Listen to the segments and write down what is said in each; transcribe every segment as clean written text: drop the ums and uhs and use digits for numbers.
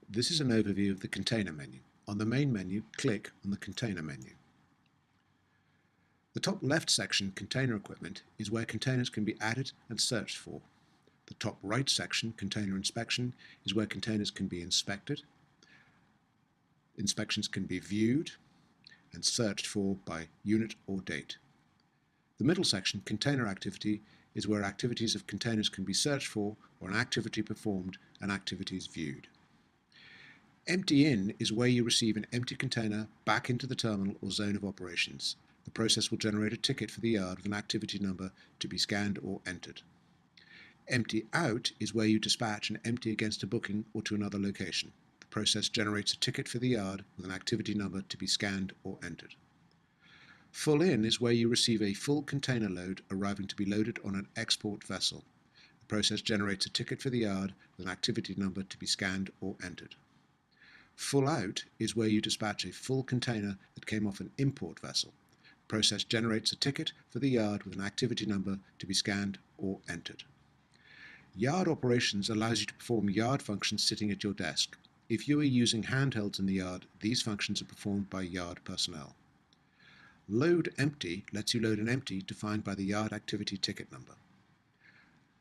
This is an overview of the container menu. On the main menu, click on the container menu. The top left section, Container Equipment, is where containers can be added and searched for. The top right section, Container Inspection, is where containers can be inspected. Inspections can be viewed and searched for by unit or date. The middle section, Container Activity, is where activities of containers can be searched for or an activity performed and activities viewed. Empty in is where you receive an empty container back into the terminal or zone of operations. The process will generate a ticket for the yard with an activity number to be scanned or entered. Empty out is where you dispatch an empty against a booking or to another location. The process generates a ticket for the yard with an activity number to be scanned or entered. Full in is where you receive a full container load arriving to be loaded on an export vessel. The process generates a ticket for the yard with an activity number to be scanned or entered. Full out is where you dispatch a full container that came off an import vessel. The process generates a ticket for the yard with an activity number to be scanned or entered. Yard operations allows you to perform yard functions sitting at your desk. If you are using handhelds in the yard, these functions are performed by yard personnel. Load empty lets you load an empty defined by the yard activity ticket number.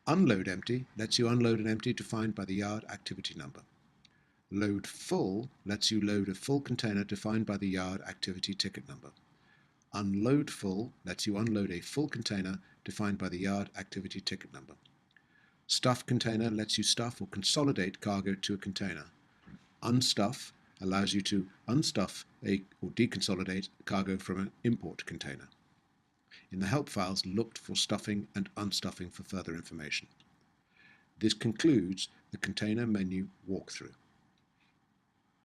Unload empty lets you unload an empty defined by the yard activity number. Load full lets you load a full container defined by the yard activity ticket number. Unload full lets you unload a full container defined by the yard activity ticket number. Stuff container lets you stuff or consolidate cargo to a container. Unstuff allows you to unstuff or deconsolidate cargo from an import container. In the help files, look for stuffing and unstuffing for further information. This concludes the container menu walkthrough.